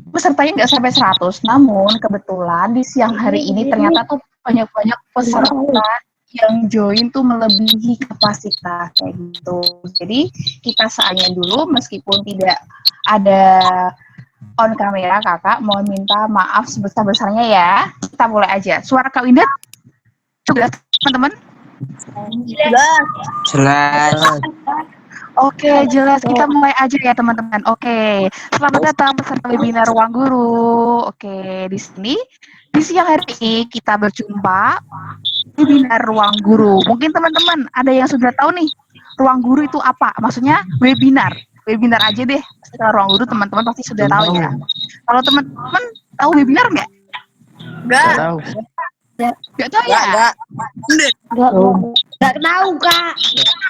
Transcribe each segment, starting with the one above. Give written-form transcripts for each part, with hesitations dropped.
pesertanya nggak sampai 100, namun kebetulan di siang hari ini ternyata tuh banyak-banyak peserta yang join tuh melebihi kapasitas kayak gitu. Jadi kita seadanya dulu meskipun tidak ada on kamera kakak, mohon minta maaf sebesar-besarnya ya. Kita mulai aja. Suara Kak Winda jelas teman-teman? Jelas. Oke, jelas. Kita mulai aja ya, teman-teman. Oke, selamat datang peserta webinar Ruang Guru. Oke, di sini di siang hari ini kita berjumpa webinar Ruang Guru. Mungkin teman-teman ada yang sudah tahu nih, Ruang Guru itu apa? Maksudnya webinar. Webinar aja deh. Setelah Ruang Guru teman-teman pasti sudah tahu ya. Kalau teman-teman tahu webinar nggak? Nggak tahu. Nggak tahu ya? Nggak tahu, Kak.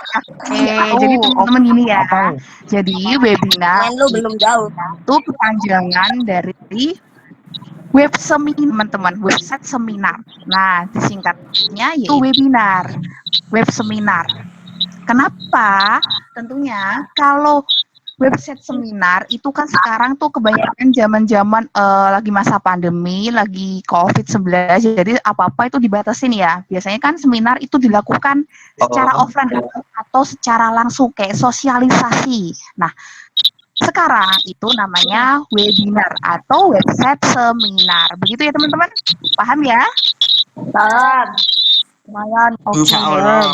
Oke, jadi teman-teman gini ya. Jadi webinar belum jauh. itu kepanjangan dari web seminar, teman-teman, website seminar. Nah, disingkatnya yaitu webinar, web seminar. Kenapa? Tentunya kalau website seminar itu kan sekarang tuh kebanyakan zaman-zaman lagi masa pandemi, lagi COVID-19, jadi apa-apa itu dibatasin ya. Biasanya kan seminar itu dilakukan secara offline atau secara langsung kayak sosialisasi. Nah, sekarang itu namanya webinar atau website seminar. Begitu ya teman-teman? Paham ya? Paham. Lumayan. Oke. Insya Allah.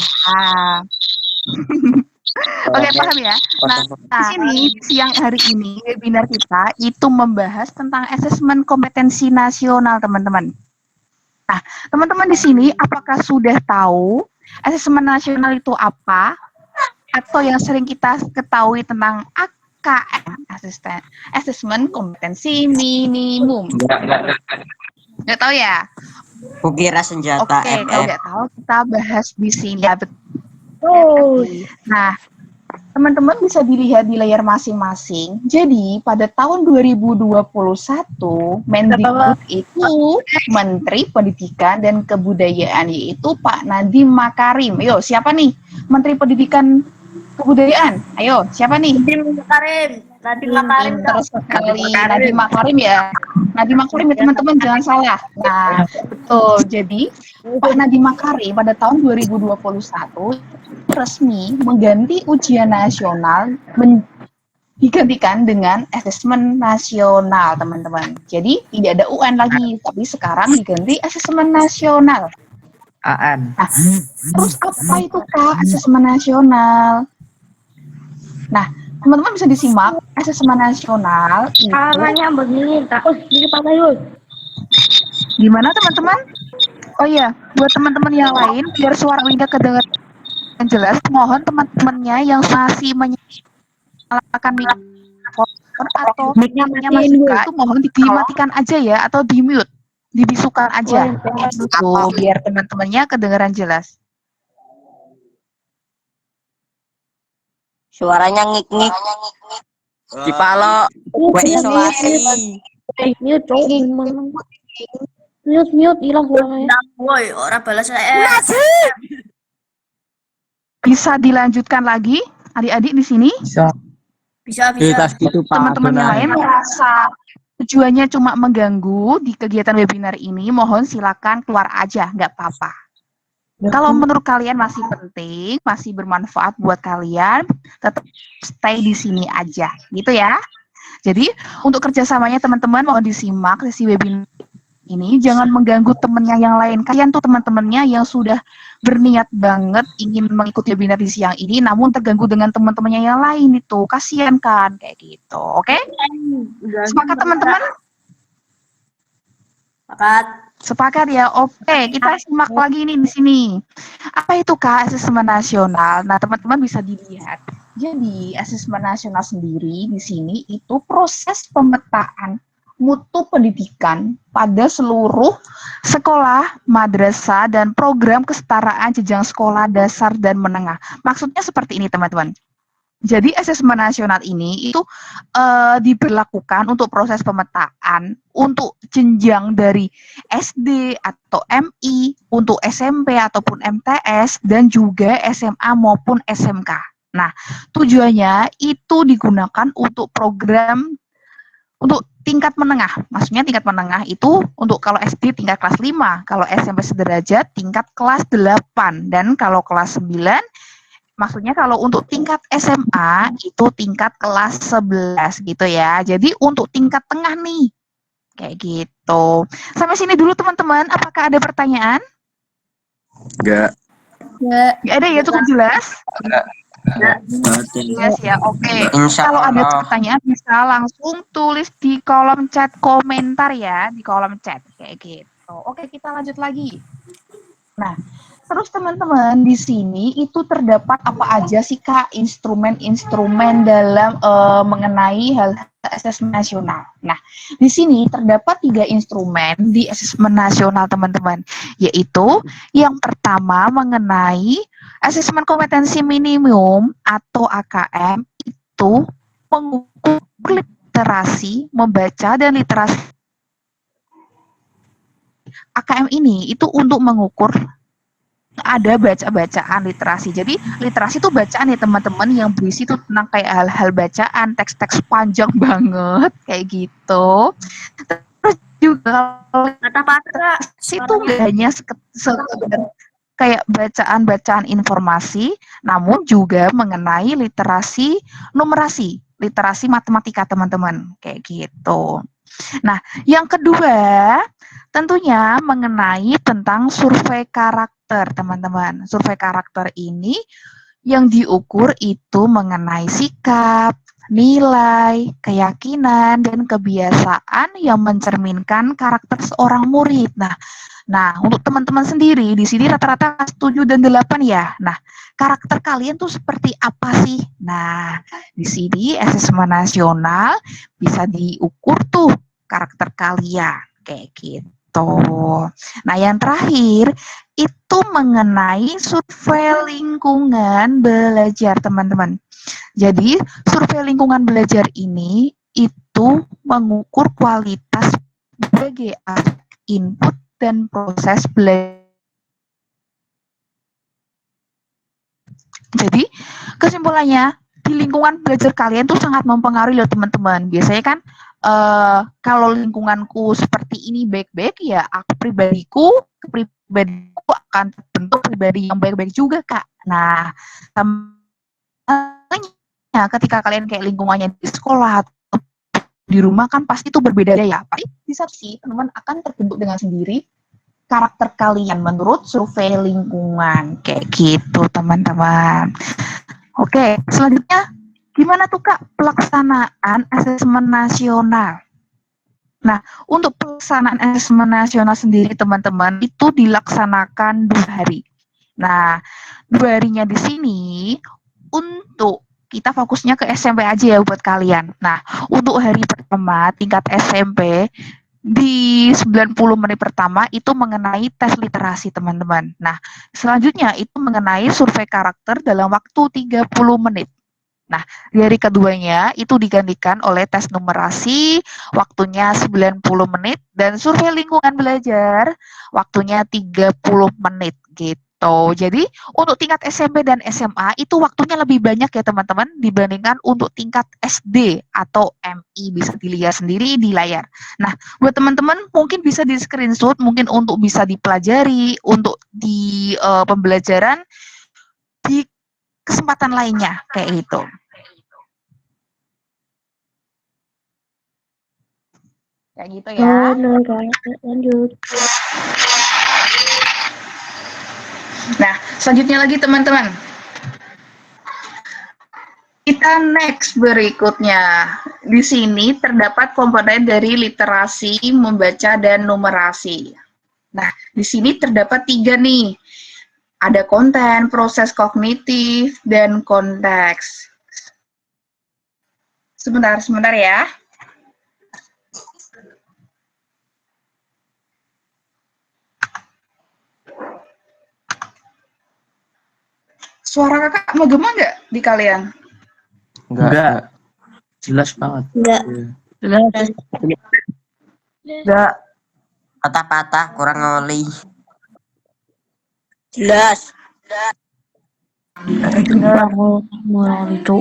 Oke, paham ya? Nah, di sini siang hari ini webinar kita itu membahas tentang asesmen kompetensi nasional, teman-teman. Nah, teman-teman di sini apakah sudah tahu asesmen nasional itu apa? Atau yang sering kita ketahui tentang AKM, asesmen kompetensi minimum. Nggak tahu ya? Kukira senjata. Oke, kalau nggak tahu kita bahas di sini. Ya, betul. Nah, teman-teman bisa dilihat di layar masing-masing. Jadi, pada tahun 2021, Mendikbud itu Menteri Pendidikan dan Kebudayaan, yaitu Pak Nadiem Makarim. Ayo, siapa nih Menteri Pendidikan Kebudayaan? Ayo, siapa nih? Nadiem Makarim. Terus sekali Nadiem Makarim ya. Nadiem Makarim ya teman-teman, jangan salah. Nah, betul. Jadi, Pak Nadiem Makarim pada tahun 2021 resmi mengganti ujian nasional digantikan dengan asesmen nasional, teman-teman. Jadi tidak ada UN lagi, tapi sekarang diganti asesmen nasional. AN. Nah, terus apa itu Kak asesmen nasional? Nah, teman-teman bisa disimak asesmen nasional itu. Caranya begini, takut di Pak Bayul. Gimana teman-teman? Oh iya, buat teman-teman yang lain biar suara Winda kedengaran yang jelas, mohon teman-temannya yang masih menyalakan mikrofon atau mic-nya masih itu mohon dimatikan aja ya, atau di mute, dibisukan aja gitu, biar teman-temannya kedengaran jelas. Suaranya ngik-ngik. Cipalo, gue isolasi. Mute, hilang suaranya. Woi, orang balas saya. Bisa dilanjutkan lagi, adik-adik di sini? Bisa. Teman-teman yang lain merasa tujuannya cuma mengganggu di kegiatan webinar ini, mohon silakan keluar aja, nggak apa-apa. Kalau menurut kalian masih penting, masih bermanfaat buat kalian, tetap stay di sini aja, gitu ya. Jadi untuk kerjasamanya teman-teman mohon disimak sesi webinar ini, jangan mengganggu temennya yang lain. Kalian tuh teman-temannya yang sudah berniat banget ingin mengikuti webinar di siang ini, namun terganggu dengan teman-temannya yang lain itu, kasihan kan kayak gitu. Oke? Sepakat teman-teman? Sepakat ya. Oke, kita simak lagi nih di sini. Apa itu Kak asesmen nasional? Nah, teman-teman bisa dilihat. Jadi, asesmen nasional sendiri di sini itu proses pemetaan mutu pendidikan pada seluruh sekolah, madrasah, dan program kesetaraan jenjang sekolah dasar dan menengah. Maksudnya seperti ini, teman-teman. Jadi asesmen nasional ini itu diberlakukan untuk proses pemetaan untuk jenjang dari SD atau MI, untuk SMP ataupun MTS, dan juga SMA maupun SMK. Nah, tujuannya itu digunakan untuk program Untuk tingkat menengah, maksudnya tingkat menengah itu untuk kalau SD tingkat kelas 5, kalau SMP sederajat tingkat kelas 8, dan kalau kelas 9, maksudnya kalau untuk tingkat SMA itu tingkat kelas 11 gitu ya. Jadi untuk tingkat tengah nih, kayak gitu. Sampai sini dulu teman-teman, apakah ada pertanyaan? Enggak. Nggak ada ya, cukup jelas? Jelas ya, oke. Insya Kalau ada Allah. pertanyaan bisa langsung tulis di kolom chat komentar ya, di kolom chat kayak gitu. Oke, kita lanjut lagi. Nah, terus teman-teman di sini itu terdapat apa aja sih Kak instrumen-instrumen dalam mengenai hal asesmen nasional. Nah, di sini terdapat 3 instrumen di asesmen nasional teman-teman, yaitu yang pertama mengenai asesmen kompetensi minimum atau AKM itu mengukur literasi membaca dan literasi. AKM ini itu untuk mengukur ada baca-bacaan literasi. Jadi literasi itu bacaan ya teman-teman yang berisi itu tentang kayak hal-hal bacaan, teks-teks panjang banget kayak gitu. Terus juga Kata-kata. itu nggak hanya sekedar kayak bacaan-bacaan informasi, namun juga mengenai literasi numerasi, literasi matematika teman-teman, kayak gitu. Nah, yang kedua tentunya mengenai tentang survei karakter, teman-teman. Survei karakter ini yang diukur itu mengenai sikap, nilai, keyakinan, dan kebiasaan yang mencerminkan karakter seorang murid. Nah, untuk teman-teman sendiri, di sini rata-rata 7 dan 8 ya. Nah, karakter kalian tuh seperti apa sih? Nah, di sini asesmen nasional bisa diukur tuh karakter kalian, kayak gitu. Nah, yang terakhir, itu mengenai survei lingkungan belajar, teman-teman. Jadi, survei lingkungan belajar ini itu mengukur kualitas berbagai aspek input dan proses belajar. Jadi, kesimpulannya, di lingkungan belajar kalian tuh sangat mempengaruhi loh teman-teman. Biasanya kan kalau lingkunganku seperti ini baik-baik, ya aku pribadiku akan terbentuk pribadi yang baik-baik juga, Kak. Nah, ketika kalian kayak lingkungannya di sekolah atau di rumah kan pasti itu berbeda ya. Pasti bisa sih teman-teman akan terbentuk dengan sendiri karakter kalian menurut survei lingkungan kayak gitu teman-teman. Oke, selanjutnya gimana tuh Kak pelaksanaan asesmen nasional? Nah, untuk pelaksanaan asesmen nasional sendiri teman-teman itu dilaksanakan 2 hari. Nah, 2 harinya di sini untuk kita fokusnya ke SMP aja ya buat kalian. Nah, untuk hari pertama tingkat SMP di 90 menit pertama itu mengenai tes literasi teman-teman. Nah, selanjutnya itu mengenai survei karakter dalam waktu 30 menit. Nah, di hari keduanya itu digantikan oleh tes numerasi, waktunya 90 menit, dan survei lingkungan belajar, waktunya 30 menit gitu. Jadi, untuk tingkat SMP dan SMA itu waktunya lebih banyak ya teman-teman dibandingkan untuk tingkat SD atau MI, bisa dilihat sendiri di layar. Nah, buat teman-teman mungkin bisa di screenshot, mungkin untuk bisa dipelajari, untuk di pembelajaran di kesempatan lainnya kayak gitu. Kayak gitu ya. Lanjut. Nah, selanjutnya lagi teman-teman. Kita next berikutnya. Di sini terdapat komponen dari literasi, membaca, dan numerasi. Nah, di sini terdapat 3 nih. Ada konten, proses kognitif, dan konteks. Sebentar ya. Suara kakak ngegema nggak di kalian? Enggak. Jelas banget. Enggak. Jelas. Nggak. Patah-patah, kurang ngoli. Jelas. Mau itu.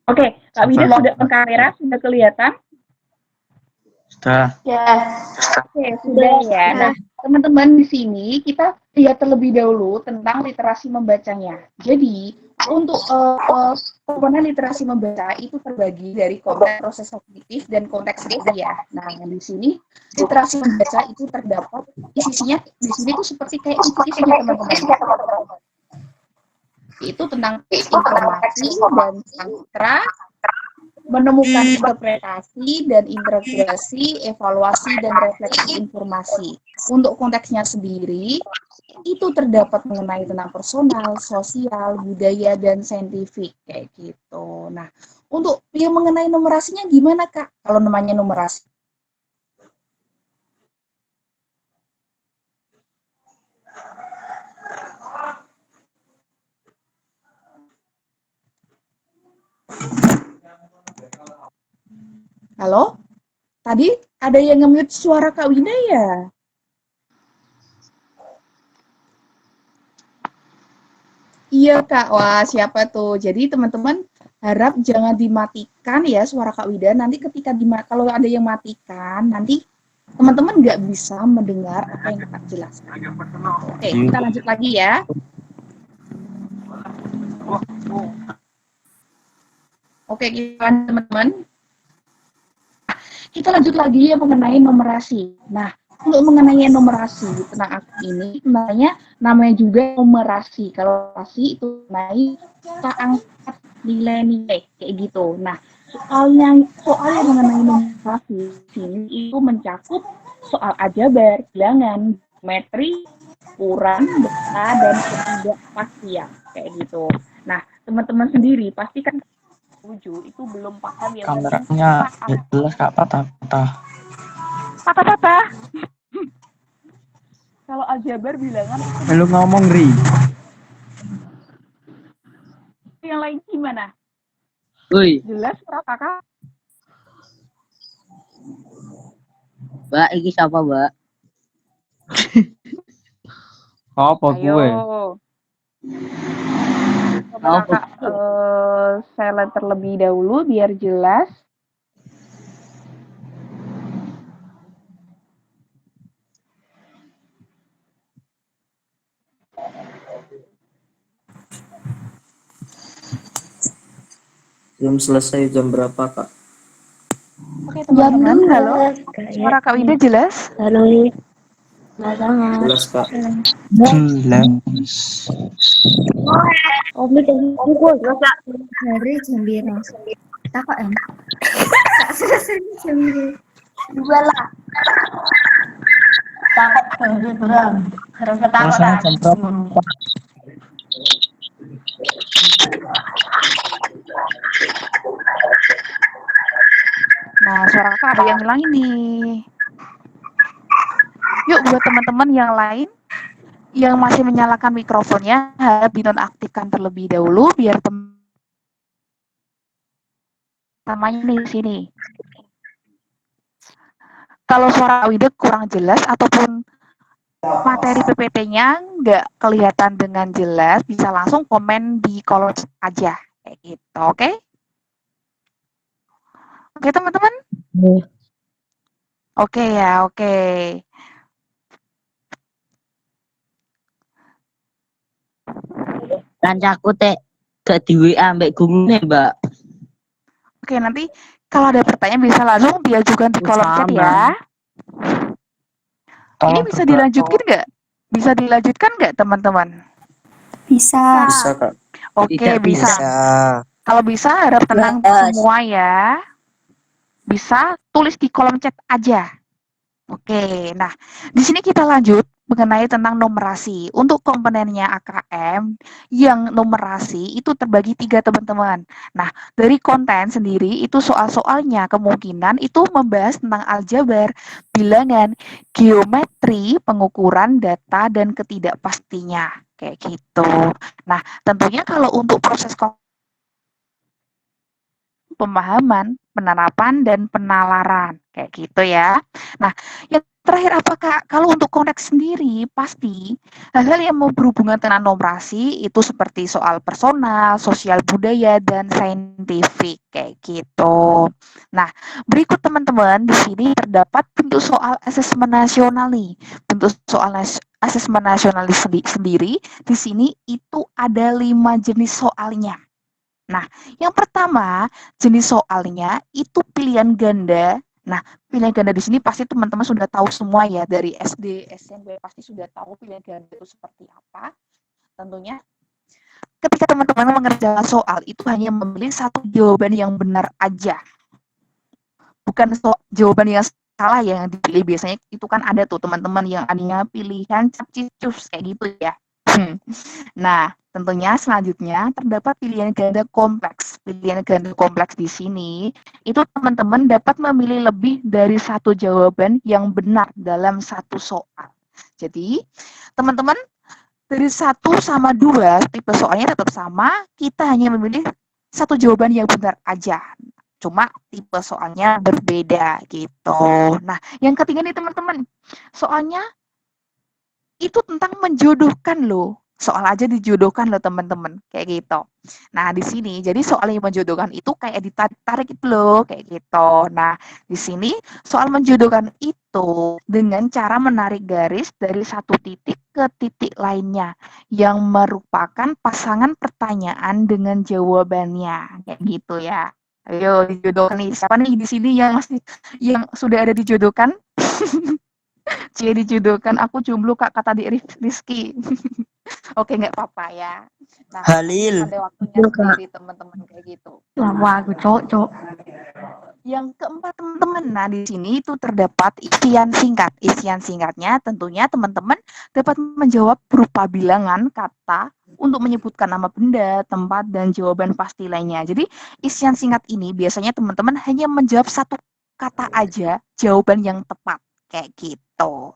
Oke, Kak Wida Sudah. sudah on kamera, sudah kelihatan? Sudah. Oke, sudah ya. Nah, teman-teman di sini kita lihat terlebih dahulu tentang literasi membacanya. Jadi, untuk komponen literasi membaca itu terbagi dari konteks proses kognitif dan konteks media. Nah, yang di sini literasi membaca itu terdapat isinya di sini tuh seperti kayak isinya teman-teman. Itu tentang informasi dan citra, menemukan interpretasi dan integrasi, evaluasi dan refleksi informasi. Untuk konteksnya sendiri, itu terdapat mengenai tentang personal, sosial, budaya, dan saintifik, kayak gitu. Nah, untuk yang mengenai numerasinya gimana, Kak? Kalau namanya numerasi? Halo? Tadi ada yang nge-mute suara Kak Wina ya? Iya Kak, wah siapa tuh? Jadi teman-teman harap jangan dimatikan ya suara Kak Wida. Nanti ketika kalau ada yang matikan, nanti teman-teman nggak bisa mendengar apa yang Kak jelaskan. Oke, kita lanjut lagi ya. Oke, teman-teman. Kita lanjut lagi ya mengenai numerasi. Nah, untuk mengenai numerasi tentang ini namanya juga numerasi. Kalau numerasi itu mengenai angka nilai-nilai kayak gitu. Nah, soal yang mengenai numerasi sini itu mencakup soal aljabar, bilangan, geometri, ukuran, data dan ketidakpastian kayak gitu. Nah, teman-teman sendiri pasti kan setuju itu belum paham ya. Kameranya jelas Kak, patah-patah. Patah-patah. Kalau aljabar bilangan itu Lu ngomong, Ri. yang lain gimana? Woi, Jelas suara Kakak? Mbak, iki siapa, Mbak? Apa gue? Coba Kakak silent terlebih dahulu biar jelas. Belum selesai jam berapa, Kak? Oke teman-teman, halo. Suara Kak Wida jelas? Halo. Nggak Jelas, Kak. Jelas. Oh, ini kan pukul rasa hari jam biru. Takut enak. Tak selesai jam biru. Dua lah. Takut berang. Harus Selesai jam berapa? Nah, suara Kakak ada yang hilang ini. Yuk, buat teman-teman yang lain yang masih menyalakan mikrofonnya, harap dinonaktifkan terlebih dahulu biar namanya nih di sini. Kalau suara Wida kurang jelas ataupun materi PPT-nya nggak kelihatan dengan jelas, bisa langsung komen di kolom chat aja, kayak gitu, oke? Oke teman-teman? Oke ya, oke. Kancaku teh gak di WA ambek gurune, Mbak. Oke, nanti kalau ada pertanyaan bisa langsung diajukan di kolom chat ya. Ini bisa dilanjutkan nggak? Bisa dilanjutkan nggak teman-teman? Bisa. Bisa, Kak. Oke, Tidak bisa. Kalau bisa harap tenang semua ya. Bisa tulis di kolom chat aja. Oke, nah di sini kita lanjut mengenai tentang numerasi. Untuk komponennya AKM yang numerasi itu terbagi 3 teman-teman. Nah, dari konten sendiri itu soal-soalnya kemungkinan itu membahas tentang aljabar, bilangan, geometri, pengukuran data dan ketidakpastinya. Kayak gitu. Nah, tentunya kalau untuk proses pemahaman, penerapan dan penalaran kayak gitu ya. Nah, yang Terakhir apa Kak? Kalau untuk konteks sendiri pasti hal-hal yang mau berhubungan dengan nomorasi itu seperti soal personal, sosial budaya dan saintifik kayak gitu. Nah, berikut teman-teman di sini terdapat bentuk soal asesmen nasional nih. Bentuk soal asesmen nasional sendiri di sini itu ada 5 jenis soalnya. Nah, yang pertama jenis soalnya itu pilihan ganda. Nah, pilihan ganda di sini pasti teman-teman sudah tahu semua ya, dari SD, SMP pasti sudah tahu pilihan ganda itu seperti apa. Tentunya ketika teman-teman mengerjakan soal itu hanya memilih satu jawaban yang benar aja. Bukan jawaban yang salah yang dipilih. Biasanya itu kan ada tuh teman-teman yang adanya pilihan capcicus kayak gitu ya. Nah, tentunya selanjutnya terdapat pilihan ganda kompleks. Pilihan ganda kompleks di sini itu teman-teman dapat memilih lebih dari satu jawaban yang benar dalam satu soal. Jadi, teman-teman dari 1 sama 2 tipe soalnya tetap sama, kita hanya memilih satu jawaban yang benar aja. Cuma tipe soalnya berbeda gitu. Nah, yang ketiga nih teman-teman, soalnya itu tentang menjodohkan loh. Soal aja dijodohkan loh teman-teman, kayak gitu. Nah, di sini jadi soal yang menjodohkan itu kayak ditarik itu loh, kayak gitu. Nah, di sini soal menjodohkan itu dengan cara menarik garis dari satu titik ke titik lainnya yang merupakan pasangan pertanyaan dengan jawabannya, kayak gitu ya. Ayo dijodohkan nih. Siapa nih di sini yang sudah ada dijodohkan? Cie dijodohkan, aku jomblo Kak, kata di Rizky. Oke, nggak apa-apa ya. Nah, Halil. ada waktunya sendiri teman-teman kayak gitu. Lama aku cocok. Yang keempat teman-teman, nah di sini itu terdapat isian singkat. Isian singkatnya tentunya teman-teman dapat menjawab berupa bilangan kata untuk menyebutkan nama benda, tempat, dan jawaban pasti lainnya. Jadi isian singkat ini biasanya teman-teman hanya menjawab satu kata aja jawaban yang tepat kayak gitu.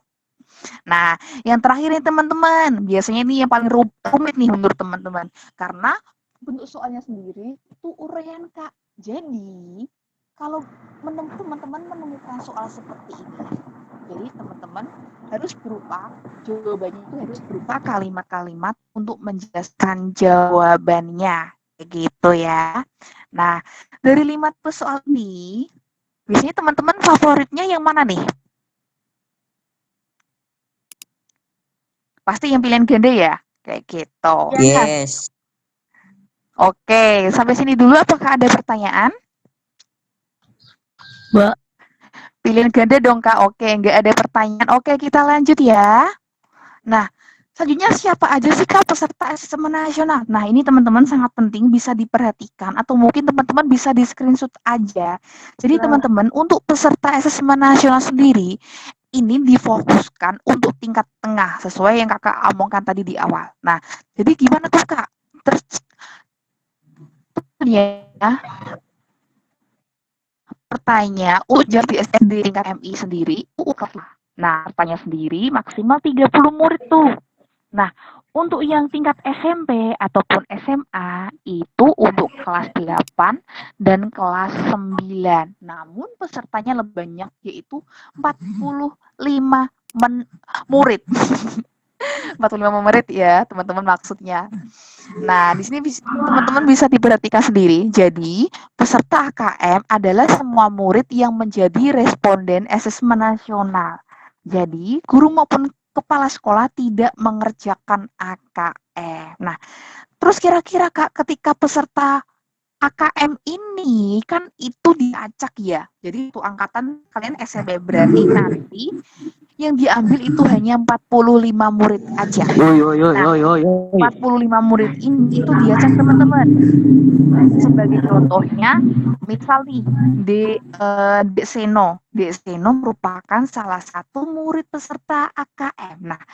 Nah, yang terakhir nih teman-teman, biasanya ini yang paling rumit nih menurut teman-teman, karena bentuk soalnya sendiri itu uraian Kak. Jadi, kalau teman-teman menemukan soal seperti ini, jadi teman-teman harus jawabannya itu harus berupa kalimat-kalimat untuk menjelaskan jawabannya, gitu ya. Nah, dari 5 soal ini, biasanya teman-teman favoritnya yang mana nih? Pasti yang pilihan ganda ya? Kayak gitu. Yes. Oke, sampai sini dulu apakah ada pertanyaan? Mbak. Pilihan ganda dong Kak. Oke, nggak ada pertanyaan. Oke, kita lanjut ya. Nah, selanjutnya siapa aja sih Kak peserta asesmen nasional? Nah, ini teman-teman sangat penting bisa diperhatikan atau mungkin teman-teman bisa di-screenshot aja. Jadi teman-teman untuk peserta asesmen nasional sendiri ini difokuskan untuk tingkat tengah sesuai yang Kakak omongkan tadi di awal. Nah, jadi gimana tuh Kak? Terus ya pertanyaan ujian di SD tingkat MI sendiri Nah, pertanyaan sendiri maksimal 30 murid tuh. Nah, untuk yang tingkat SMP ataupun SMA itu untuk kelas 8 dan kelas 9. Namun pesertanya lebih banyak yaitu 45 murid. 45 murid ya, teman-teman maksudnya. Nah, di sini teman-teman bisa diperhatikan sendiri. Jadi, peserta AKM adalah semua murid yang menjadi responden asesmen nasional. Jadi, guru maupun kepala sekolah tidak mengerjakan AKM. Nah, terus kira-kira Kak, ketika peserta AKM ini kan itu diacak ya. Jadi itu angkatan kalian SMP berarti nanti yang diambil itu hanya 45 murid aja. Nah, 45 murid ini itu diacak teman-teman. Sebagai contohnya, misal nih Dek Seno merupakan salah satu murid peserta AKM. Nah,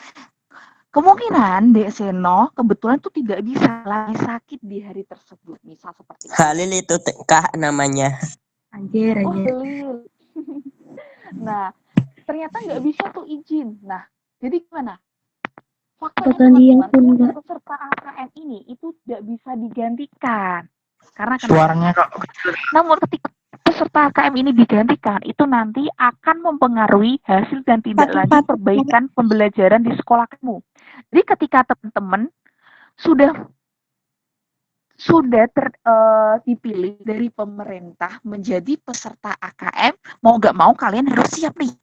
kemungkinan Dek Seno kebetulan tuh tidak bisa lagi sakit di hari tersebut, misal seperti itu. Halil itu Kak namanya. Anjir. Halil. Nah, ternyata nggak bisa tuh izin. Nah, jadi gimana? Faktanya teman-teman, peserta AKM ini itu tidak bisa digantikan. Karena Suaranya kok kecil. namun ketika peserta AKM ini digantikan, itu nanti akan mempengaruhi hasil dan tindak lanjut perbaikan pembelajaran di sekolah kamu. Jadi ketika teman-teman sudah dipilih dari pemerintah menjadi peserta AKM, mau nggak mau kalian harus siap nih.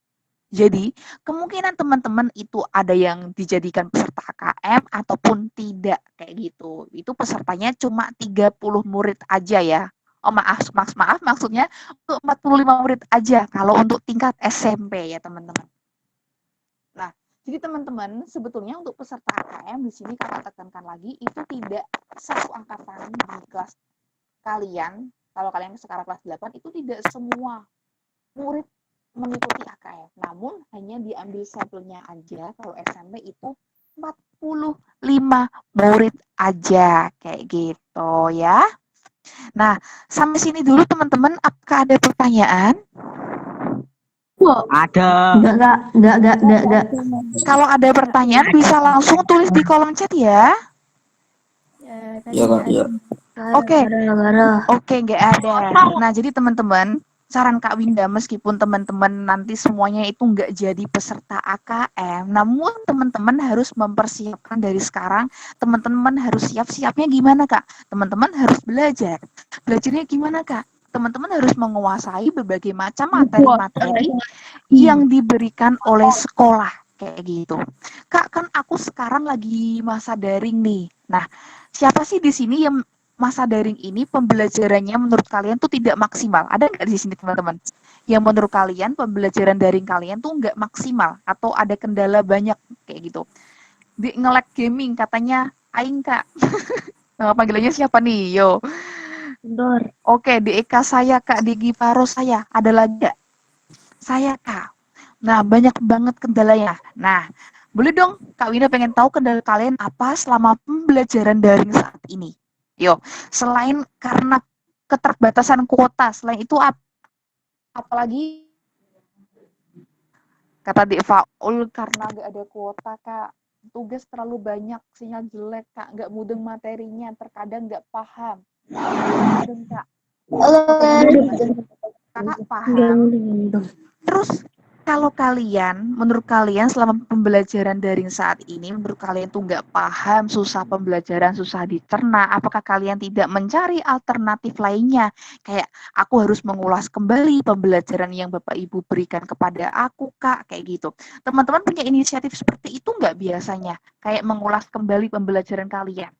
Jadi, kemungkinan teman-teman itu ada yang dijadikan peserta AKM ataupun tidak, kayak gitu. Itu pesertanya cuma 30 murid aja ya. Oh maaf, maksudnya untuk 45 murid aja kalau untuk tingkat SMP ya teman-teman. Nah, jadi teman-teman sebetulnya untuk peserta AKM di sini kakak tekankan lagi itu tidak satu angkatan di kelas kalian. Kalau kalian sekarang kelas 8 itu tidak semua murid mengikuti AKM, namun hanya diambil sampelnya aja. Kalau SMP itu 45 murid aja, kayak gitu ya. Nah, sampai sini dulu teman-teman, apakah ada pertanyaan? Ada. Enggak. Kalau ada pertanyaan bisa langsung tulis di kolom chat ya. Iya, Kak. Iya. Oke, nggak ada. Nah, jadi teman-teman, saran Kak Winda, meskipun teman-teman nanti semuanya itu nggak jadi peserta AKM, namun teman-teman harus mempersiapkan dari sekarang. Teman-teman harus siap-siapnya gimana, Kak? Teman-teman harus belajar. Belajarnya gimana, Kak? Teman-teman harus menguasai berbagai macam materi-materi yang diberikan oleh sekolah, kayak gitu. Kak, kan aku sekarang lagi masa daring nih. Nah, siapa sih di sini yang masa daring ini pembelajarannya menurut kalian tuh tidak maksimal? Ada nggak di sini teman-teman? Yang menurut kalian pembelajaran daring kalian tuh nggak maksimal atau ada kendala banyak kayak gitu? Di nge-lag gaming katanya Aing Kak. Nama panggilannya siapa nih? Yo. Oke, di Eka saya Kak, di Giparo saya. Ada lagi nggak? Saya Kak. Nah, banyak banget kendalanya. Nah, boleh dong Kak Wina pengen tahu kendala kalian apa selama pembelajaran daring saat ini? Yo, selain karena keterbatasan kuota, selain itu apalagi kata Dik Faul karena nggak ada kuota Kak, tugas terlalu banyak, sinyal jelek Kak, nggak mudeng materinya, terkadang nggak paham. Mudeng Kak. Kakak paham. Terus kalau kalian, menurut kalian selama pembelajaran daring saat ini, menurut kalian tuh nggak paham, susah pembelajaran, susah dicerna, apakah kalian tidak mencari alternatif lainnya? Kayak, aku harus mengulas kembali pembelajaran yang Bapak Ibu berikan kepada aku, Kak, kayak gitu. Teman-teman punya inisiatif seperti itu nggak biasanya? Kayak mengulas kembali pembelajaran kalian?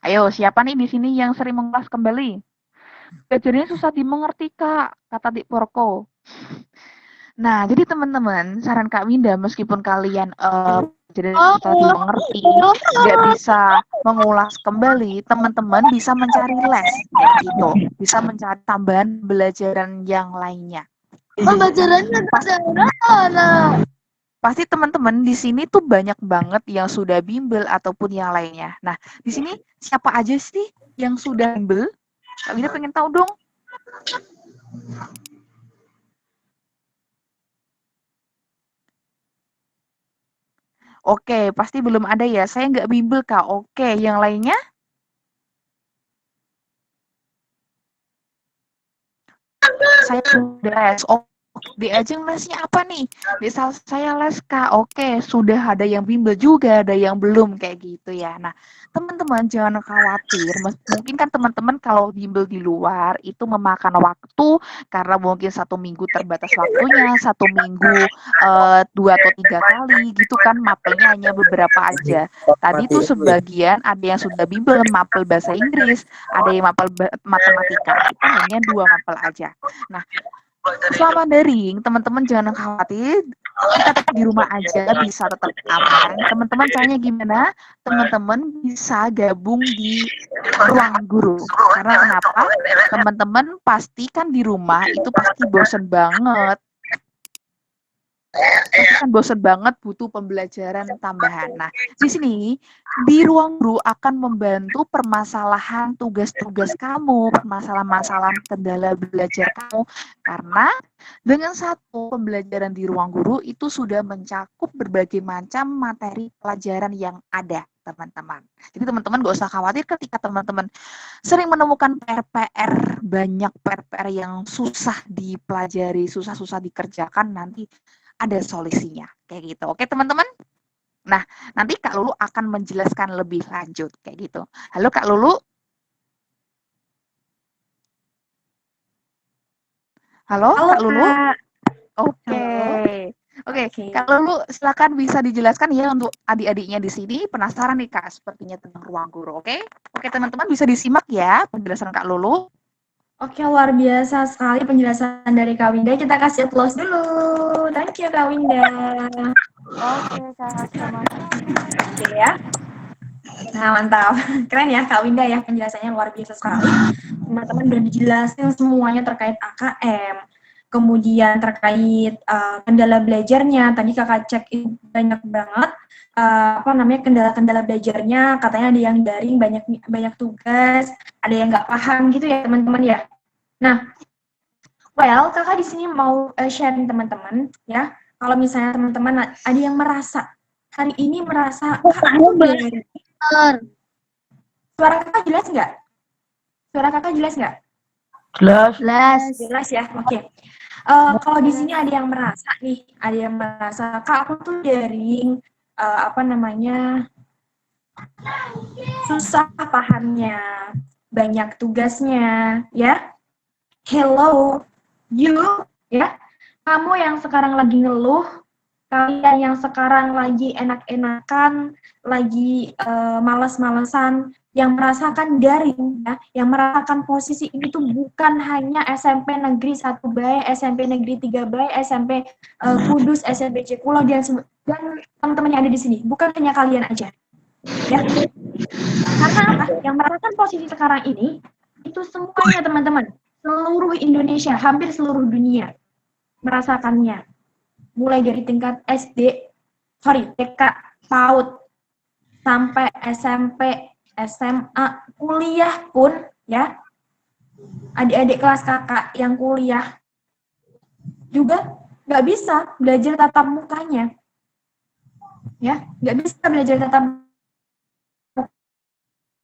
Ayo, siapa nih di sini yang sering mengulas kembali? Belajarnya susah dimengerti, Kak, kata Dik Porko. Nah, jadi teman-teman, saran Kak Winda, meskipun kalian jadi susah dimengerti, nggak bisa mengulas kembali, teman-teman bisa mencari les, kayak gitu. Bisa mencari tambahan pembelajaran yang lainnya. Pasti teman-teman di sini tuh banyak banget yang sudah bimbel ataupun yang lainnya. Nah, di sini siapa aja sih yang sudah bimbel? Kak Winda pengen tahu dong. Oke, pasti belum ada ya. Saya nggak bimbel, Kak. Oke, yang lainnya? Saya sudah les. Oh, di Ajeng lesnya apa nih? Di saya les, Kak. Oke, sudah ada yang bimbel juga, ada yang belum kayak gitu ya. Nah, teman-teman jangan khawatir. Mungkin kan teman-teman kalau bimbel di luar itu memakan waktu karena mungkin 1 minggu terbatas waktunya, 1 minggu 2 atau 3 kali gitu kan, mapelnya hanya beberapa aja. Tadi tuh sebagian ada yang sudah bimbel mapel bahasa Inggris, ada yang mapel matematika. Itu hanya 2 mapel aja. Nah, selama daring, teman-teman jangan khawatir, kita tetap di rumah aja bisa tetap aman. Teman-teman caranya gimana? Teman-teman bisa gabung di ruang guru. Karena kenapa? Teman-teman pasti kan di rumah itu pasti bosen banget. Kan bosen banget butuh pembelajaran tambahan. Nah, di sini di ruang guru akan membantu permasalahan tugas-tugas kamu, permasalahan-masalahan kendala belajar kamu, karena dengan satu pembelajaran di ruang guru itu sudah mencakup berbagai macam materi pelajaran yang ada, teman-teman. Jadi teman-teman gak usah khawatir ketika teman-teman sering menemukan PR-PR, banyak PR-PR yang susah dipelajari, susah-susah dikerjakan, nanti ada solusinya. Kayak gitu. Oke teman-teman? Nah, nanti Kak Lulu akan menjelaskan lebih lanjut. Kayak gitu. Halo Kak Lulu? Halo Halo, Kak Lulu? Kak. Oke. Oke, Oke. Kak Lulu silakan bisa dijelaskan ya untuk adik-adiknya di sini. Penasaran nih Kak sepertinya tentang ruang guru, oke? Oke, teman-teman bisa disimak ya penjelasan Kak Lulu. Oke, luar biasa sekali penjelasan dari Kak Winda. Kita kasih applause dulu. Thank you, Kak Winda. Oke, Kak, sama-sama. Oke ya. Nah, mantap. Keren ya, Kak Winda ya. Penjelasannya luar biasa sekali. Teman-teman udah dijelasin semuanya terkait AKM. Kemudian terkait kendala belajarnya. Tadi Kakak cek itu banyak banget. Kendala-kendala belajarnya. Katanya ada yang daring, banyak tugas. Ada yang nggak paham gitu ya, teman-teman ya. Nah, Kakak di sini mau sharing teman-teman ya. Kalau misalnya teman-teman ada yang merasa hari ini merasa suara kakak jelas nggak? Suara kakak jelas nggak? Jelas. Jelas ya. Oke. Kalau di sini ada yang merasa kak aku tuh daring susah pahamnya, banyak tugasnya, ya. Hello, you, ya. Kamu yang sekarang lagi ngeluh, kalian yang sekarang lagi enak-enakan, lagi malas-malesan, yang merasakan daring, ya, yang merasakan posisi ini tuh bukan hanya SMP Negeri 1 Bae, SMP Negeri 3 Bae, SMP Kudus, SMP Cekulo, dan teman-teman yang ada di sini. Bukan hanya kalian aja. Ya. Karena apa? Yang merasakan posisi sekarang ini, itu semuanya teman-teman. Seluruh Indonesia, hampir seluruh dunia merasakannya. Mulai dari tingkat TK, PAUD, sampai SMP, SMA, kuliah pun, ya, adik-adik kelas kakak yang kuliah juga nggak bisa belajar tatap mukanya, ya, nggak bisa belajar tatap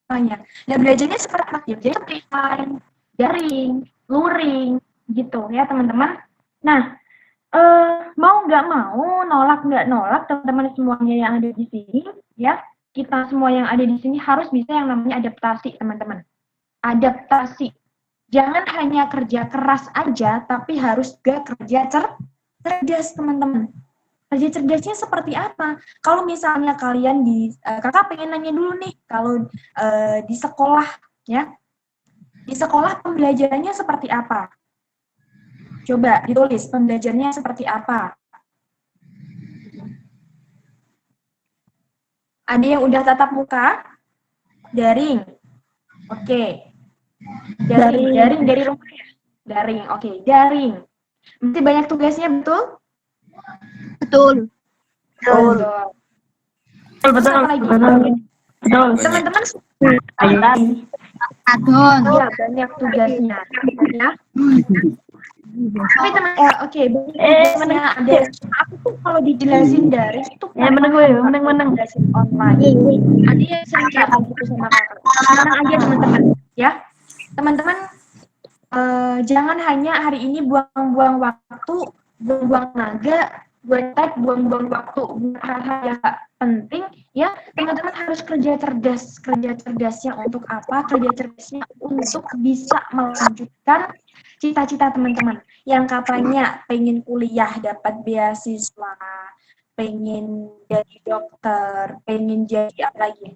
mukanya. Dan belajarnya seperti apa? Jadi daring, luring, gitu, ya teman-teman. Nah, mau nggak mau, nolak nggak nolak, teman-teman semuanya yang ada di sini, ya, kita semua yang ada di sini harus bisa yang namanya adaptasi, teman-teman. Adaptasi. Jangan hanya kerja keras aja, tapi harus juga kerja cerdas, teman-teman. Kerja cerdasnya seperti apa? Kalau misalnya kalian kakak pengen nanya dulu nih, kalau di sekolah, ya, di sekolah pembelajarannya seperti apa? Coba ditulis pembelajarannya seperti apa. Ada yang udah tatap muka? Daring. Oke. Daring dari rumah ya? Daring. Oke, daring. Berarti banyak tugasnya, betul? Betul. Terus apa lagi? Teman-teman ya, banyak tugasnya. Ya. Tapi tugasnya ada. Aku tuh kalau dijelasin dari itu menang jelasin online. Ada yang sering kayak gitu sama kakak. Tenang aja teman-teman, ya. Teman-teman jangan hanya hari ini buang-buang waktu, buang-buang tenaga, buang-buang waktu buat hal-hal yang gak penting, ya. Teman-teman harus kerja cerdasnya untuk apa? Kerja cerdasnya untuk bisa melanjutkan cita-cita teman-teman yang katanya pengen kuliah dapat beasiswa, pengen jadi dokter, pengen jadi apa lagi,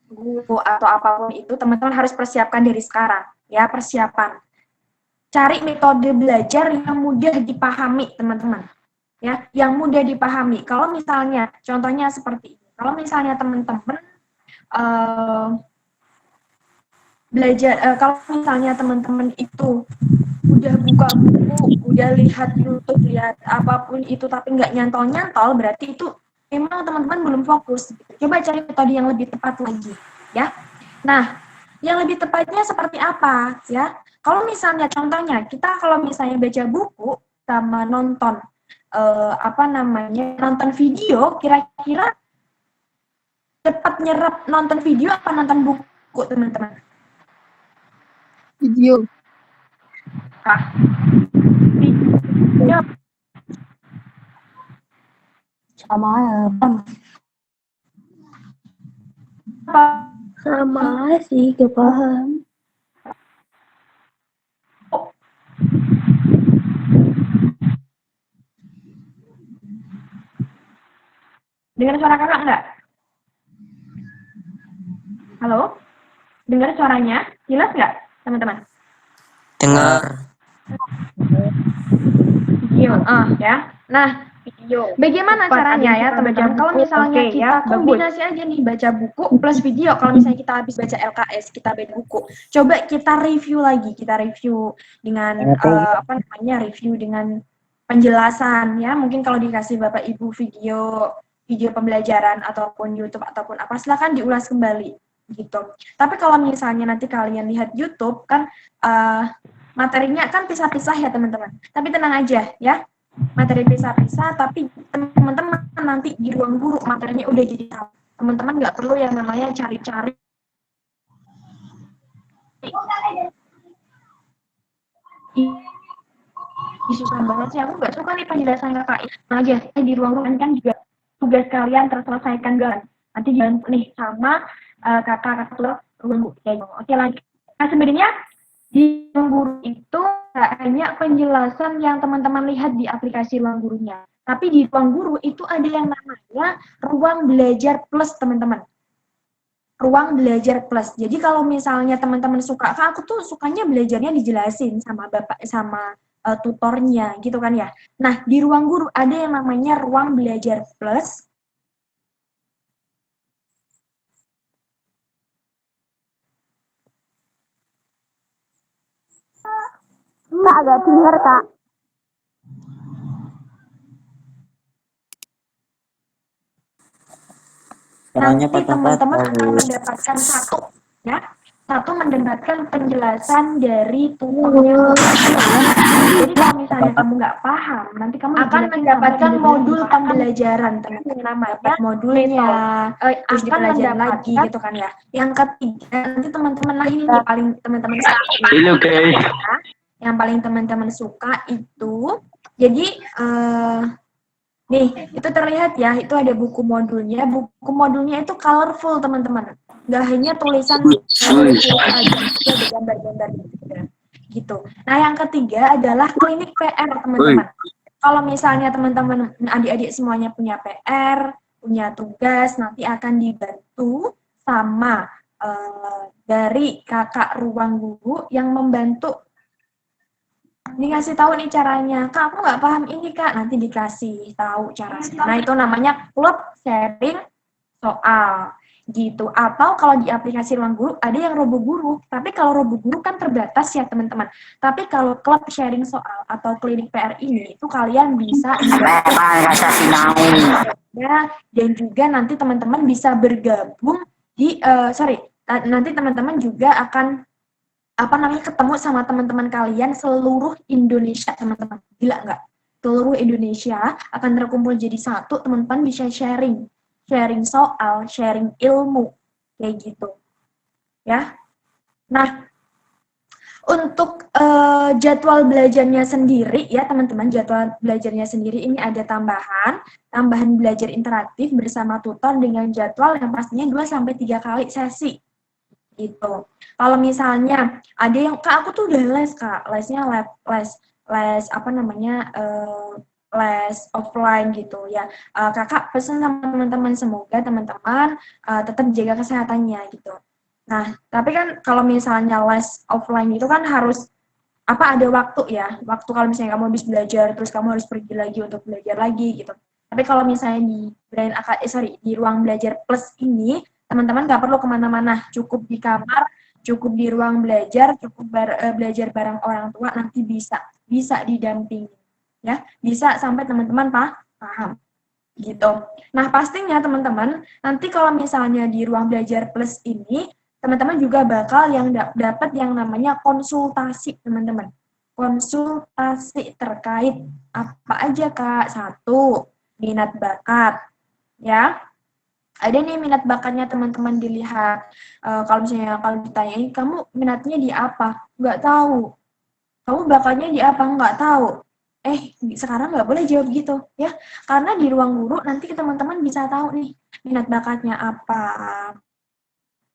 guru atau apapun itu, teman-teman harus persiapkan dari sekarang, ya, persiapan. Cari metode belajar yang mudah dipahami, teman-teman, ya, yang mudah dipahami. Kalau misalnya, contohnya seperti ini, kalau misalnya teman-teman belajar, kalau misalnya teman-teman itu udah buka buku, udah lihat YouTube, lihat apapun itu, tapi nggak nyantol-nyantol, berarti itu memang teman-teman belum fokus. Coba cari metode yang lebih tepat lagi, ya. Nah, yang lebih tepatnya seperti apa, ya? Kalau misalnya contohnya, kita kalau misalnya baca buku sama nonton nonton video, kira-kira cepat nyerap nonton video apa nonton buku, teman-teman? Video. Video. Sama ya, Bang. Apa? Sama sih, gak paham. Dengar suara kakak nggak? Halo? Dengar suaranya? Jelas nggak, teman-teman? Dengar. Video, ya. Nah, video. Bagaimana caranya ya, teman-teman? Kalau misalnya kita kombinasi aja nih, baca buku plus video. Kalau misalnya kita habis baca LKS, kita baca buku. Coba kita review lagi. Kita review dengan review dengan penjelasan ya. Mungkin kalau dikasih Bapak Ibu video pembelajaran ataupun YouTube ataupun apa, silakan diulas kembali gitu. Tapi kalau misalnya nanti kalian lihat YouTube kan materinya kan pisah-pisah ya, teman-teman. Tapi tenang aja ya. Materi pisah-pisah, tapi teman-teman nanti di ruang guru materinya udah jadi satu. Teman-teman nggak perlu yang namanya cari-cari. Susah banget sih, aku nggak suka nih penjelasan kakak. Nah aja di ruang guru kan juga tugas kalian terselesaikan kan. Nanti dibantu nih sama kakak ruang guru. Oke lagi. Nah sebenarnya di ruang guru itu nggak hanya penjelasan yang teman-teman lihat di aplikasi ruang gurunya, tapi di ruang guru itu ada yang namanya ruang belajar plus, teman-teman. Ruang belajar plus. Jadi kalau misalnya teman-teman suka, aku tuh sukanya belajarnya dijelasin sama bapak sama tutornya gitu kan ya. Nah di ruang guru ada yang namanya ruang belajar plus. Kak, agak dengar, Kak. Suaranya Nanti teman-teman patah-patah. akan mendapatkan satu mendapatkan penjelasan dari tutornya. Jadi kalau misalnya kamu nggak paham, nanti kamu akan mendapatkan modul pembelajaran, teman-teman. Namanya modulnya, terus dipelajari lagi gitu kan ya. Yang ketiga, nanti teman-teman lah ini paling teman-teman suka. Yang paling teman-teman suka itu, jadi nih, itu terlihat ya, itu ada buku modulnya. Buku modulnya itu colorful, teman-teman. Nggak hanya tulisan aja, ada gambar-gambar gitu. Nah, yang ketiga adalah klinik PR, teman-teman. Kalau misalnya teman-teman, adik-adik semuanya punya PR, punya tugas, nanti akan dibantu sama dari kakak ruang guru yang membantu. Dikasih tahu nih caranya, Kak aku nggak paham ini Kak, nanti dikasih tahu caranya. Nah itu namanya klub sharing soal gitu. Atau kalau di aplikasi ruang guru ada yang robo guru, tapi kalau robo guru kan terbatas ya teman-teman. Tapi kalau klub sharing soal atau klinik PR ini itu kalian bisa dan juga nanti teman-teman bisa bergabung di nanti teman-teman juga akan ketemu sama teman-teman kalian seluruh Indonesia, teman-teman. Gila nggak? Seluruh Indonesia akan terkumpul jadi satu, teman-teman bisa sharing soal, sharing ilmu, kayak gitu. Ya. Nah, untuk jadwal belajarnya sendiri ya, teman-teman, jadwal belajarnya sendiri ini ada tambahan belajar interaktif bersama tutor dengan jadwal yang pastinya 2-3 kali sesi. Gitu. Kalau misalnya ada yang Kak aku tuh udah les Kak, lesnya les les offline gitu ya. Kakak pesan sama teman-teman, semoga teman-teman tetap jaga kesehatannya gitu. Nah, tapi kan kalau misalnya les offline itu kan harus ada waktu ya. Waktu kalau misalnya kamu habis belajar terus kamu harus pergi lagi untuk belajar lagi gitu. Tapi kalau misalnya di ruang belajar plus ini teman-teman nggak perlu kemana-mana, cukup di kamar, cukup di ruang belajar, cukup belajar bareng orang tua, nanti bisa didampingi, ya, bisa sampai teman-teman paham, gitu. Nah pastinya teman-teman, nanti kalau misalnya di ruang belajar plus ini, teman-teman juga bakal dapat yang namanya konsultasi, teman-teman. Konsultasi terkait apa aja Kak? 1, minat bakat, ya. ada nih minat bakatnya teman-teman dilihat. Kalau misalnya kalau ditanyain, kamu minatnya di apa? Nggak tahu. Kamu bakatnya di apa? Nggak tahu. Sekarang nggak boleh jawab gitu, ya. Karena di ruang guru nanti teman-teman bisa tahu nih, minat bakatnya apa,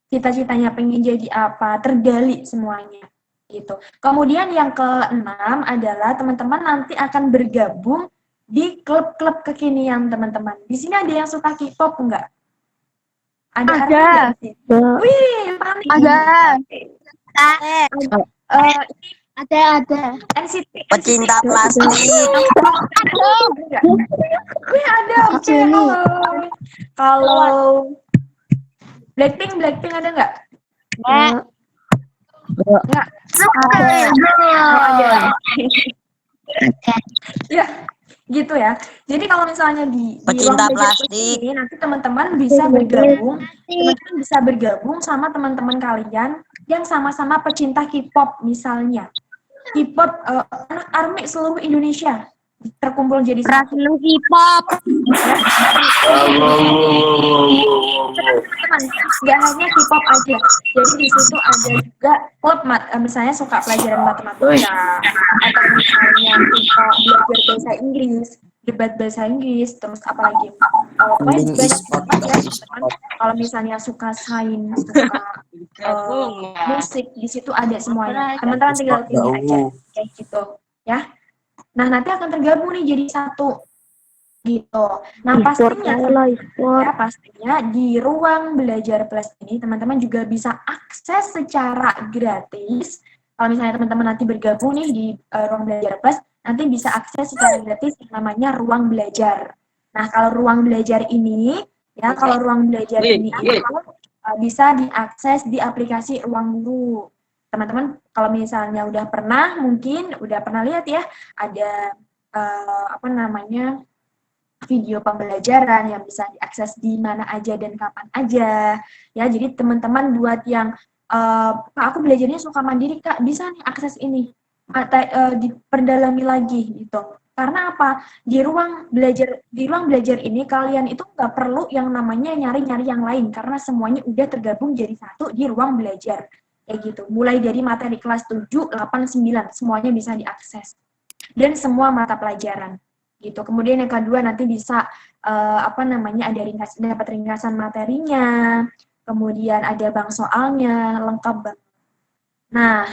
cita-citanya pengen jadi apa, tergali semuanya. Gitu. Kemudian yang keenam adalah teman-teman nanti akan bergabung di klub-klub kekinian teman-teman. Di sini ada yang suka K-pop enggak? Ada. Artinya sih? Wih, panik. Ada. Ada. NCT. Pecinta plastik. Wih, ada. Oke, halo. Kalau Blackpink ada nggak? Nggak. Ada. Ya, gitu ya. Jadi kalau misalnya di Pecinta ruang belajar plastik. ini nanti teman-teman bisa bergabung sama teman-teman kalian yang sama-sama pecinta K-pop misalnya. K-pop anak ARMY seluruh Indonesia terkumpul jadi satu. K-pop. Teman-teman, nggak hanya K-pop aja. Jadi di situ ada juga klub misalnya suka pelajaran matematika atau misalnya suka belajar bahasa Inggris, debat bahasa Inggris, terus apalagi Mending banyak e-sport, banget ya, e-sport. teman-teman. Kalau misalnya suka sains, suka musik, di situ ada semuanya. Teman-teman tinggal pilih aja kayak gitu, ya. Nah, nanti akan tergabung nih jadi satu. Gitu. Nah, pastinya di ruang belajar plus ini teman-teman juga bisa akses secara gratis. Kalau misalnya teman-teman nanti bergabung nih di ruang belajar plus, nanti bisa akses secara gratis yang namanya ruang belajar. Nah, kalau ruang belajar ini itu bisa diakses di aplikasi Ruang Guru. Teman-teman kalau misalnya udah pernah lihat ya, ada video pembelajaran yang bisa diakses di mana aja dan kapan aja. Ya, jadi teman-teman buat yang Kak, aku belajarnya suka mandiri, Kak, bisa nih akses ini. Diperdalami lagi gitu. Karena apa? Di ruang belajar ini kalian itu nggak perlu yang namanya nyari-nyari yang lain karena semuanya udah tergabung jadi satu di ruang belajar. Kayak gitu. Mulai dari materi kelas 7, 8, 9 semuanya bisa diakses. Dan semua mata pelajaran. Gitu. Kemudian yang kedua nanti bisa dapat ringkasan materinya, kemudian ada bank soalnya, lengkap banget. Nah,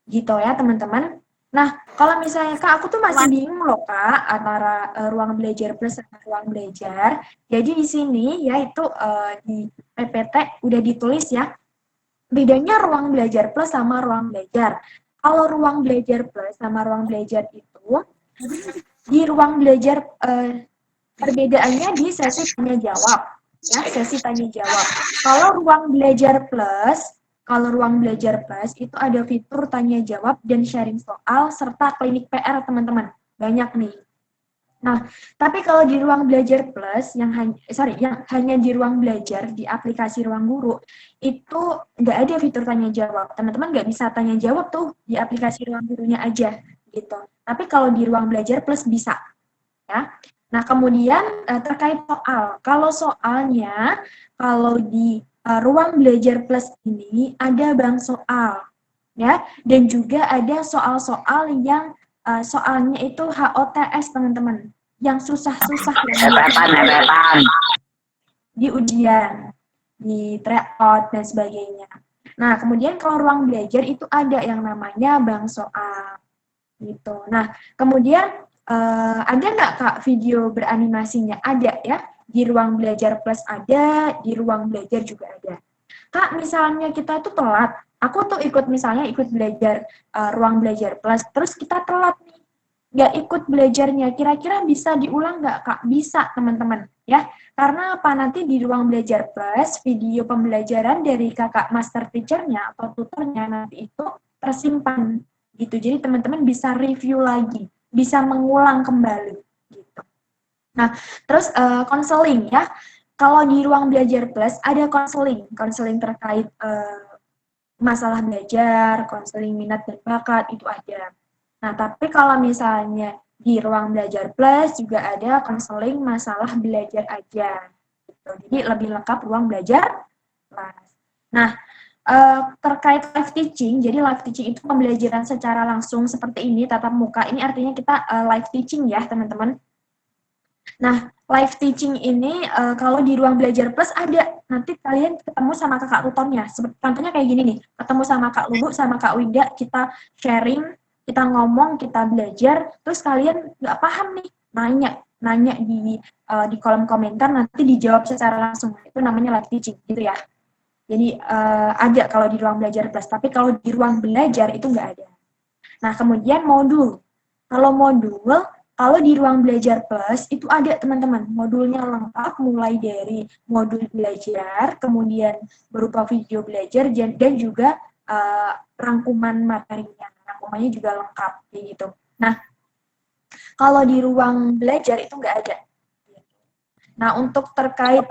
gitu ya teman-teman. Nah, kalau misalnya Kak, aku tuh masih bingung loh Kak antara ruang belajar plus sama ruang belajar. Jadi di sini yaitu di PPT udah ditulis ya, bedanya ruang belajar plus sama ruang belajar. Kalau ruang belajar plus sama ruang belajar itu di ruang belajar perbedaannya di sesi tanya jawab, ya, sesi tanya jawab. Kalau ruang belajar plus itu ada fitur tanya jawab dan sharing soal serta klinik PR teman-teman. Banyak nih. Nah, tapi kalau di ruang belajar plus yang hanya di ruang belajar di aplikasi Ruang Guru itu nggak ada fitur tanya jawab. Teman-teman nggak bisa tanya jawab tuh di aplikasi Ruang Gurunya aja gitu. Tapi kalau di ruang belajar plus bisa, ya. Nah, kemudian terkait soal. Kalau soalnya, kalau di ruang belajar plus ini ada bank soal, ya, dan juga ada soal-soal yang soalnya itu HOTS teman-teman, yang susah-susah di ujian, di tryout dan sebagainya. Nah, kemudian kalau ruang belajar itu ada yang namanya bank soal. Gitu. Nah, kemudian ada nggak Kak video beranimasinya? Ada ya, di ruang belajar plus ada, di ruang belajar juga ada. Kak, misalnya kita tuh telat, aku tuh ikut belajar ruang belajar plus, terus kita telat nih, nggak ikut belajarnya, kira-kira bisa diulang nggak Kak? Bisa teman-teman, ya. Karena apa? Nanti di ruang belajar plus, video pembelajaran dari kakak master teacher-nya atau tutornya nanti itu tersimpan gitu. Jadi teman-teman bisa review lagi, bisa mengulang kembali gitu. Nah, terus konseling ya. Kalau di ruang belajar plus ada konseling terkait masalah belajar, konseling minat dan bakat itu ada. Nah, tapi kalau misalnya di ruang belajar plus juga ada konseling masalah belajar aja gitu. Jadi lebih lengkap ruang belajar kelas. Nah, terkait live teaching, jadi live teaching itu pembelajaran secara langsung seperti ini, tatap muka. Ini artinya kita live teaching ya, teman-teman. Nah, live teaching ini kalau di ruang belajar plus ada, nanti kalian ketemu sama kakak tutornya. Contohnya kayak gini nih, ketemu sama Kak Lulu, sama Kak Winda, kita sharing, kita ngomong, kita belajar, terus kalian nggak paham nih, nanya di kolom komentar, nanti dijawab secara langsung. Itu namanya live teaching, gitu ya. Jadi ada kalau di ruang belajar plus, tapi kalau di ruang belajar itu nggak ada. Nah, kemudian modul. Kalau di ruang belajar plus itu ada teman-teman, modulnya lengkap mulai dari modul belajar, kemudian berupa video belajar dan juga rangkuman materinya. Rangkumannya juga lengkap kayak gitu. Nah, kalau di ruang belajar itu nggak ada. Nah, untuk terkait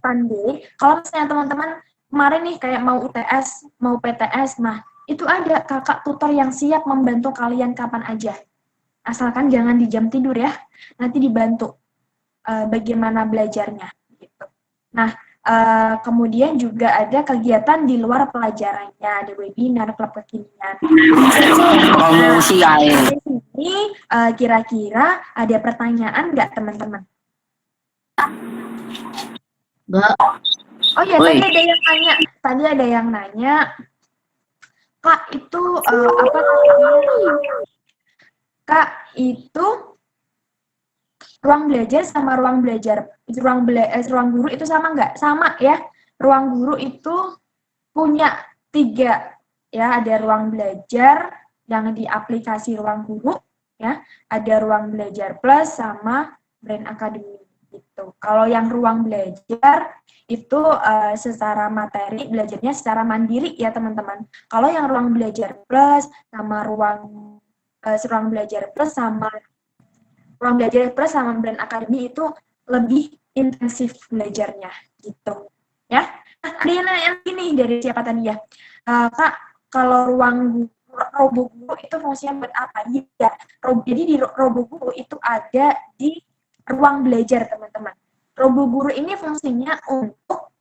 pandai, kalau misalnya teman-teman kemarin nih kayak mau UTS, mau PTS, nah itu ada kakak tutor yang siap membantu kalian kapan aja. Asalkan jangan di jam tidur ya, nanti dibantu bagaimana belajarnya. Gitu. Nah, kemudian juga ada kegiatan di luar pelajarannya, ada webinar, klub kekinian. Promosi ya. Ini kira-kira ada pertanyaan nggak teman-teman? Enggak. Oh ya, tadi ada yang nanya, Kak itu apa namanya? Kak itu ruang belajar sama ruang guru itu sama nggak? Sama ya. Ruang guru itu punya 3 ya, ada ruang belajar yang di aplikasi ruang guru ya, ada ruang belajar plus sama Brain Academy gitu. Kalau yang ruang belajar itu secara materi belajarnya secara mandiri ya teman-teman. Kalau yang ruang belajar plus sama ruang belajar plus sama Brain Academy itu lebih intensif belajarnya gitu ya. Nah, ada yang nanya ini dari siapa tadi ya, Kak, kalau ruang robo guru itu fungsinya buat apa? Ya, jadi di robo guru itu ada di ruang belajar teman-teman. Robo guru ini fungsinya untuk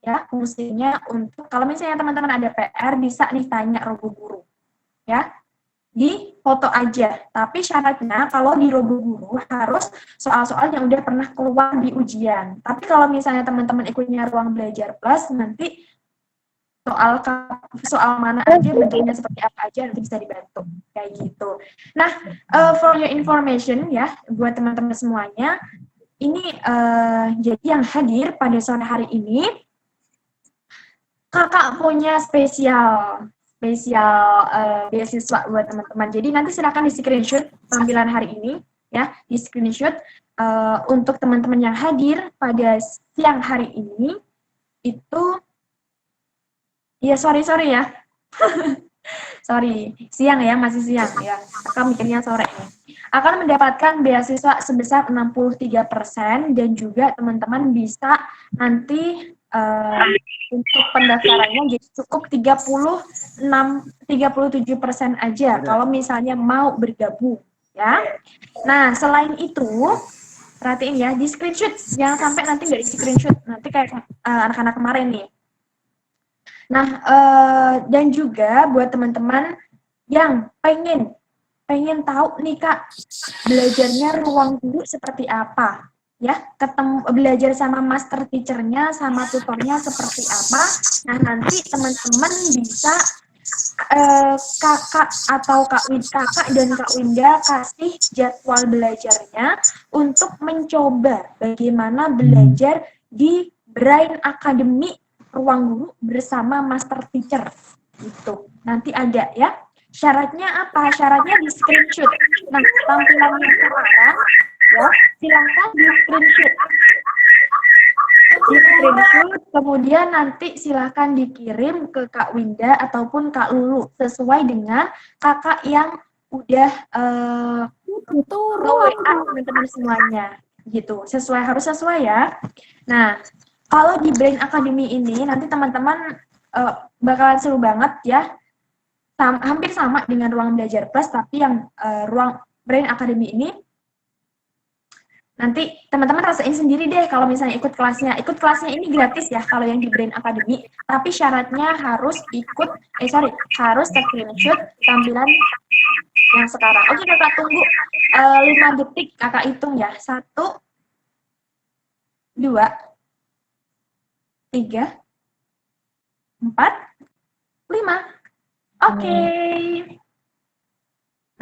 kalau misalnya teman-teman ada PR bisa nih tanya robo guru ya, di foto aja. Tapi syaratnya kalau di robo guru harus soal-soal yang udah pernah keluar di ujian. Tapi kalau misalnya teman-teman ikutnya ruang belajar plus, nanti soal mana aja, bentuknya seperti apa aja nanti bisa dibantu kayak gitu. Nah, for your information ya buat teman-teman semuanya, ini jadi yang hadir pada sore hari ini, kakak punya spesial beasiswa buat teman-teman. Jadi nanti silakan di screenshot tampilan hari ini ya, di screenshot untuk teman-teman yang hadir pada siang hari ini itu ya sorry ya. Sorry, siang ya, masih siang ya. Kakak mikirnya sore ya. Akan mendapatkan beasiswa sebesar 63% dan juga teman-teman bisa nanti untuk pendaftarannya jadi cukup 37% aja kalau misalnya mau bergabung ya. Nah, selain itu perhatiin ya, di screenshot, jangan sampai nanti nggak di screenshot, nanti kayak anak-anak kemarin nih. Nah, dan juga buat teman-teman yang pengen tahu nih Kak, belajarnya ruang guru seperti apa, ya, belajar sama master teacher-nya, sama tutornya seperti apa. Nah, nanti teman-teman bisa kakak dan Kak Winda kasih jadwal belajarnya untuk mencoba bagaimana belajar di Brain Academy ruang guru bersama master teacher gitu. Nanti ada ya. Syaratnya apa? Syaratnya di screenshot. Nah, tampilannya sekarang ya, silakan di screenshot. Kemudian nanti silakan dikirim ke Kak Winda ataupun Kak Lulu sesuai dengan kakak yang udah WA teman-teman semuanya gitu. Harus sesuai ya. Nah, kalau di Brain Academy ini nanti teman-teman bakalan seru banget ya. Hampir sama dengan ruang belajar plus, tapi yang ruang Brain Academy ini Nanti teman-teman rasain sendiri deh kalau misalnya ikut kelasnya. Ikut kelasnya ini gratis ya kalau yang di Brain Academy. Tapi syaratnya harus harus screenshot tampilan yang sekarang. Oke, kakak tunggu 5 detik, kakak hitung ya. 1, 2, 3, 4, 5. Oke.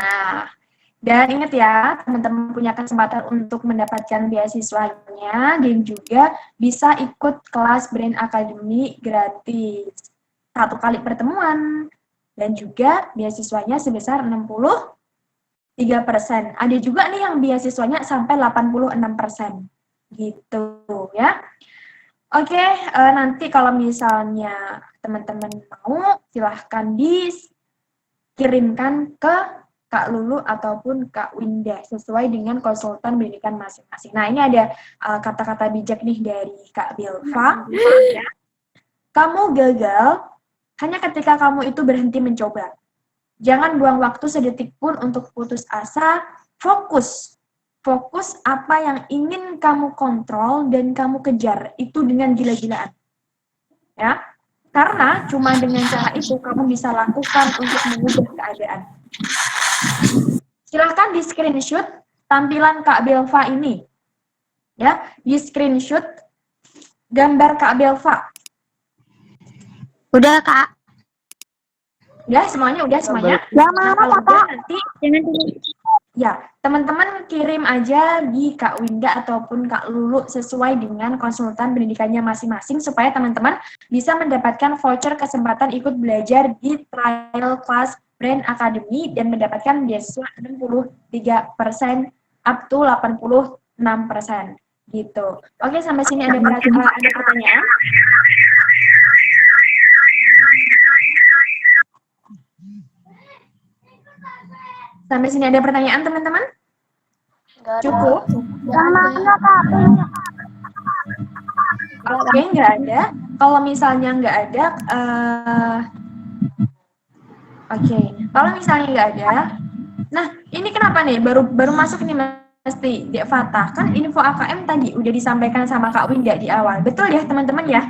Nah, dan ingat ya, teman-teman punya kesempatan untuk mendapatkan beasiswanya dan juga bisa ikut kelas Brain Academy gratis. 1 kali pertemuan. Dan juga beasiswanya sebesar 63%. Ada juga nih yang beasiswanya sampai 86%. Gitu ya. Oke, nanti kalau misalnya teman-teman mau, silahkan dikirimkan ke Kak Lulu ataupun Kak Winda sesuai dengan konsultan pendidikan masing-masing. Nah, ini ada kata-kata bijak nih dari Kak Bilva. Ya. Kamu gagal hanya ketika kamu itu berhenti mencoba. Jangan buang waktu sedetik pun untuk putus asa. Fokus apa yang ingin kamu kontrol dan kamu kejar itu dengan gila-gilaan. Ya. Karena cuma dengan cara itu kamu bisa lakukan untuk mengubah keadaan. Silahkan di screenshot tampilan Kak Belva ini. Ya, di screenshot gambar Kak Belva. Udah, Kak. Udah semuanya, Yang mana, kalau Kakak? udah nanti Jangan dulu. ya, teman-teman kirim aja di Kak Winda ataupun Kak Lulu sesuai dengan konsultan pendidikannya masing-masing supaya teman-teman bisa mendapatkan voucher kesempatan ikut belajar di trial class Brain Academy dan mendapatkan beasiswa 63% up to 86% gitu. Oke, sampai sini ada pertanyaan? Sampai sini ada pertanyaan, teman-teman? Cukup? Yang mana, Kak? Oke, nggak ada. Kalau misalnya nggak ada, oke. Kalau misalnya nggak ada, nah ini kenapa nih baru masuk nih mesti Dek Fatah, kan info AKM tadi udah disampaikan sama Kak Winda di awal, betul ya teman-teman ya?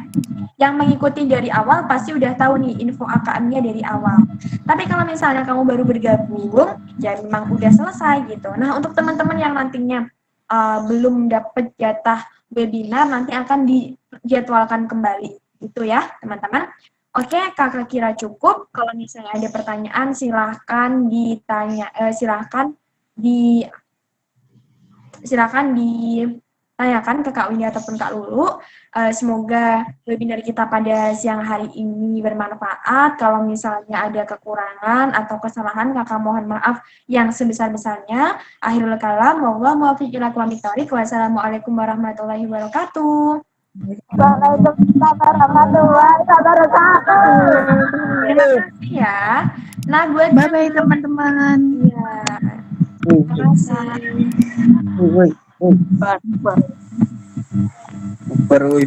Yang mengikuti dari awal pasti udah tahu nih info AKM-nya dari awal. Tapi kalau misalnya kamu baru bergabung, ya memang udah selesai gitu. Nah untuk teman-teman yang nantinya belum dapat jatah webinar, nanti akan dijadwalkan kembali, gitu ya teman-teman. Oke, kakak kira cukup. Kalau misalnya ada pertanyaan, silahkan ditanya, silahkan ditanyakan ke Kak Windy ataupun Kak Lulu. Semoga webinar kita pada siang hari ini bermanfaat. Kalau misalnya ada kekurangan atau kesalahan, kakak mohon maaf yang sebesar-besarnya. Akhirul kalam, wassalamualaikum warahmatullahi wabarakatuh. Waalaikumsalam warahmatullahi wabarakatuh. Terima kasih ya. Nah, buat Bye-bye teman-teman. Iya. Terima kasih. Baru